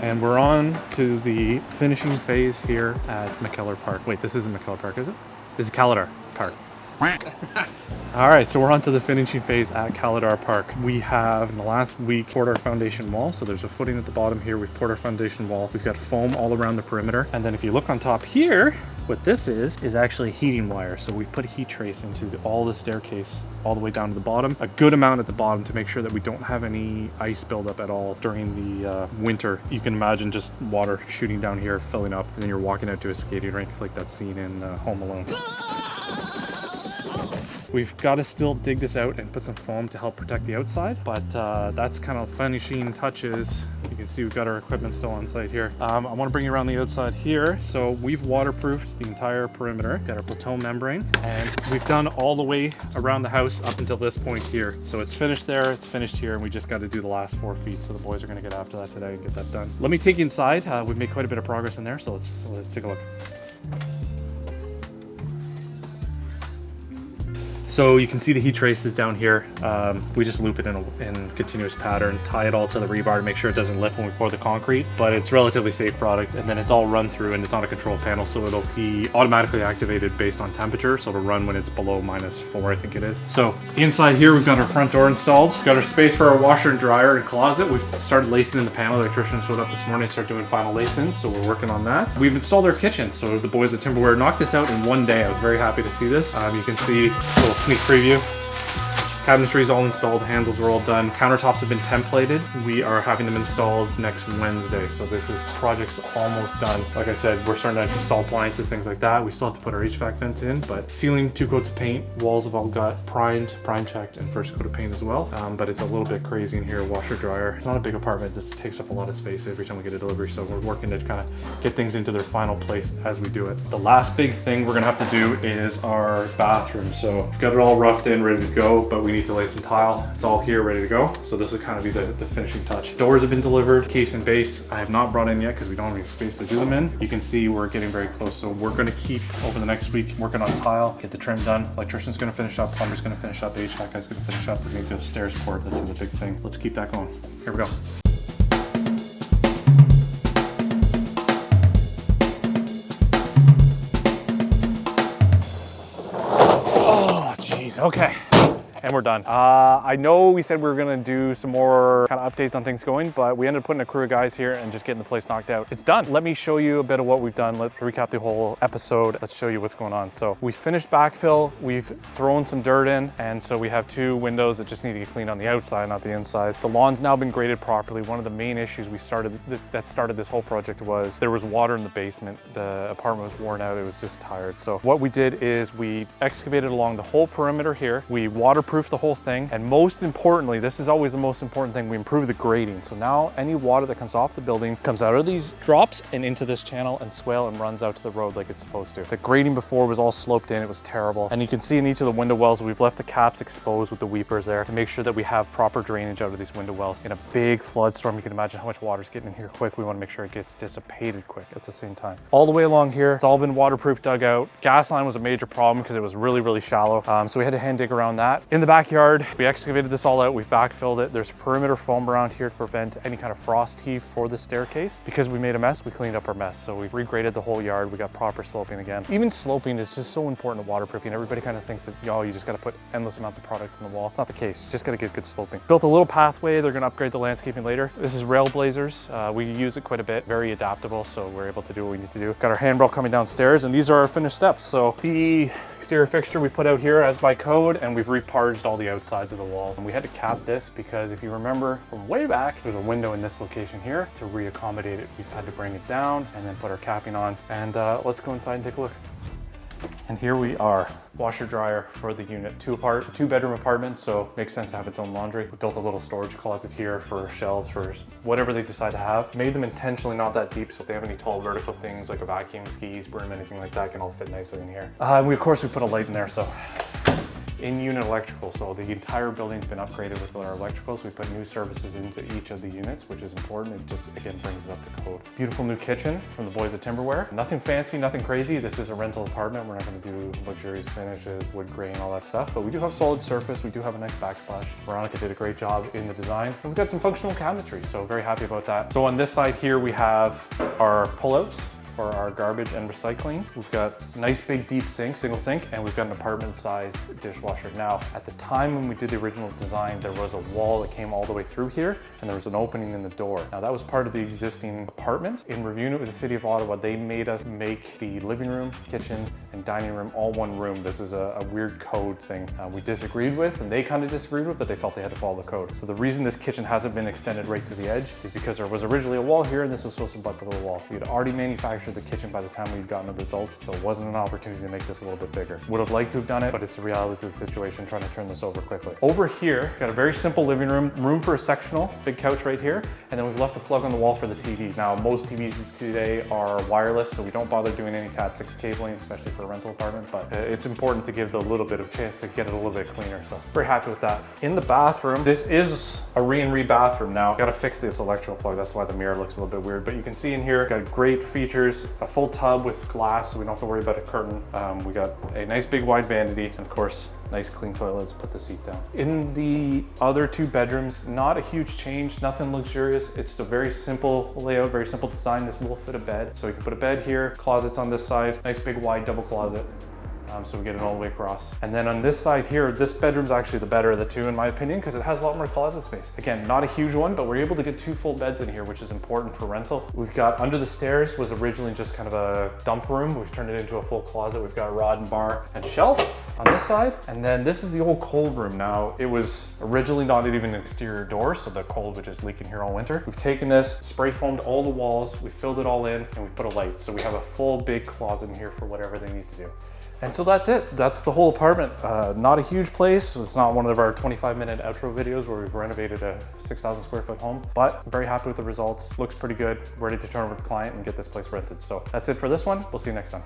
And we're on to the finishing phase here at McKellar Park. Wait, this isn't McKellar Park, is it? This is Kaladar Park. All right, so we're on to the finishing phase at Kaladar Park. We have, in the last week, poured our foundation wall. So there's a footing at the bottom here. We've poured our foundation wall. We've got foam all around the perimeter. And then if you look on top here, what this is actually heating wire. So we put a heat trace into all the staircase all the way down to the bottom. A good amount at the bottom to make sure that we don't have any ice buildup at all during the winter. You can imagine just water shooting down here, filling up, and then you're walking out to a skating rink like that scene in Home Alone. We've got to still dig this out and put some foam to help protect the outside, but that's kind of finishing touches. You can see we've got our equipment still on site here. I want to bring you around the outside here. So we've waterproofed the entire perimeter, got our plateau membrane, and we've done all the way around the house up until this point here. So it's finished there, it's finished here, and we just got to do the last 4 feet. So the boys are going to get after that today and get that done. Let me take you inside. We've made quite a bit of progress in there, so let's take a look. So you can see the heat traces down here. We just loop it in continuous pattern, tie it all to the rebar to make sure it doesn't lift when we pour the concrete, but it's relatively safe product. And then it's all run through, and it's on a control panel, so it'll be automatically activated based on temperature. So it'll run when it's below -4, I think it is. So inside here, we've got our front door installed. We've got our space for our washer and dryer and closet. We've started lacing in the panel. The electrician showed up this morning and started doing final lacing, so we're working on that. We've installed our kitchen. So the boys at Timberware knocked this out in 1 day. I was very happy to see this. You can see a little sneak preview. Cabinetry is all installed, handles are all done. Countertops have been templated. We are having them installed next Wednesday. So project's almost done. Like I said, we're starting to install appliances, things like that. We still have to put our HVAC vents in, but ceiling, 2 coats of paint. Walls have all got primed, prime checked, and first coat of paint as well. But it's a little bit crazy in here, washer, dryer. It's not a big apartment. This takes up a lot of space every time we get a delivery. So we're working to kind of get things into their final place as we do it. The last big thing we're gonna have to do is our bathroom. So we've got it all roughed in, ready to go, but we need to lay some tile. It's all here, ready to go. So this will kind of be the finishing touch. Doors have been delivered, case and base. I have not brought in yet because we don't have any space to do them in. You can see we're getting very close. So we're gonna keep over the next week working on tile, get the trim done. Electrician's gonna finish up, plumber's gonna finish up, the HVAC guy's gonna finish up. We're gonna do the stairs poured. That's the big thing. Let's keep that going. Here we go. Oh, jeez, okay. And we're done. I know we said we were gonna do some more kind of updates on things going, but we ended up putting a crew of guys here and just getting the place knocked out. It's done. Let me show you a bit of what we've done. Let's recap the whole episode. Let's show you what's going on. So we finished backfill. We've thrown some dirt in, and so we have 2 windows that just need to get cleaned on the outside, not the inside. The lawn's now been graded properly. One of the main issues that started this whole project was there was water in the basement. The apartment was worn out. It was just tired. So what we did is we excavated along the whole perimeter here. We waterproofed the whole thing, and most importantly, this is always the most important thing, we improved the grading. So now any water that comes off the building comes out of these drops and into this channel and swale and runs out to the road like it's supposed to. The grading before was all sloped in, it was terrible. And you can see in each of the window wells, we've left the caps exposed with the weepers there to make sure that we have proper drainage out of these window wells. In a big flood storm, you can imagine how much water is getting in here quick. We want to make sure it gets dissipated quick at the same time. All the way along here, it's all been waterproof, dug out. Gas line was a major problem because it was really, really shallow. So we had to hand dig around that. In the backyard, we excavated this all out, we've backfilled it. There's perimeter foam around here to prevent any kind of frost heave for the staircase. Because we made a mess, we cleaned up our mess. So we've regraded the whole yard, we got proper sloping again. Even sloping is just so important to waterproofing. Everybody kind of thinks that, you just gotta put endless amounts of product in the wall. It's not the case, you just gotta get good sloping. Built a little pathway, they're gonna upgrade the landscaping later. This is Railblazers. We use it quite a bit, very adaptable, so we're able to do what we need to do. Got our handrail coming downstairs, and these are our finished steps. So the exterior fixture we put out here as by code, and we've reparged all the outsides of the walls. And we had to cap this because if you remember from way back, there's a window in this location here. To re-accommodate it, we've had to bring it down and then put our capping on. And let's go inside and take a look. And here we are, washer dryer for the unit. 2-bedroom apartment, so makes sense to have its own laundry. We built a little storage closet here for shelves, for whatever they decide to have. Made them intentionally not that deep, so if they have any tall vertical things like a vacuum, skis, broom, anything like that, can all fit nicely in here. Of course we put a light in there, so in-unit electrical. So the entire building's been upgraded with our electricals. We put new services into each of the units, which is important. It just, again, brings it up to code. Beautiful new kitchen from the boys at Timberware. Nothing fancy, nothing crazy. This is a rental apartment. We're not gonna do luxurious finishes, wood grain, all that stuff, but we do have solid surface. We do have a nice backsplash. Veronica did a great job in the design. And we've got some functional cabinetry, so very happy about that. So on this side here, we have our pullouts for our garbage and recycling. We've got a nice big deep sink, single sink, and we've got an apartment-sized dishwasher. Now, at the time when we did the original design, there was a wall that came all the way through here, and there was an opening in the door. Now, that was part of the existing apartment. In reviewing it with the City of Ottawa, they made us make the living room, kitchen, and dining room all one room. This is a weird code thing we disagreed with, and they kind of disagreed with, but they felt they had to follow the code. So the reason this kitchen hasn't been extended right to the edge is because there was originally a wall here, and this was supposed to butt to the wall. We had already manufactured the kitchen by the time we'd gotten the results, so it wasn't an opportunity to make this a little bit bigger. Would have liked to have done it, but it's the reality of the situation, trying to turn this over quickly. Over here, got a very simple living room for a sectional, big couch right here, and then we've left the plug on the wall for the TV. Now, most TVs today are wireless, so we don't bother doing any Cat6 cabling, especially for a rental apartment, but it's important to give it a little bit of chance to get it a little bit cleaner, so very happy with that. In the bathroom, this is a re bathroom. Now, gotta fix this electrical plug, that's why the mirror looks a little bit weird, but you can see in here, got great features, a full tub with glass, so we don't have to worry about a curtain. We got a nice big wide vanity, and of course, nice clean toilets. Put the seat down. In the other two bedrooms, not a huge change, nothing luxurious. It's a very simple layout, very simple design. This will fit a bed. So you can put a bed here, closets on this side, nice big wide double closet. So we get it all the way across. And then on this side here, this bedroom's actually the better of the two in my opinion, because it has a lot more closet space. Again, not a huge one, but we're able to get 2 full beds in here, which is important for rental. We've got under the stairs was originally just kind of a dump room. We've turned it into a full closet. We've got rod and bar and shelf on this side. And then this is the old cold room. Now, it was originally not even an exterior door, so the cold would just leak in here all winter. We've taken this, spray foamed all the walls, we filled it all in, and we put a light. So we have a full big closet in here for whatever they need to do. And so that's it. That's the whole apartment. Not a huge place. So it's not one of our 25-minute outro videos where we've renovated a 6,000 square foot home, but I'm very happy with the results. Looks pretty good. Ready to turn over to the client and get this place rented. So that's it for this one. We'll see you next time.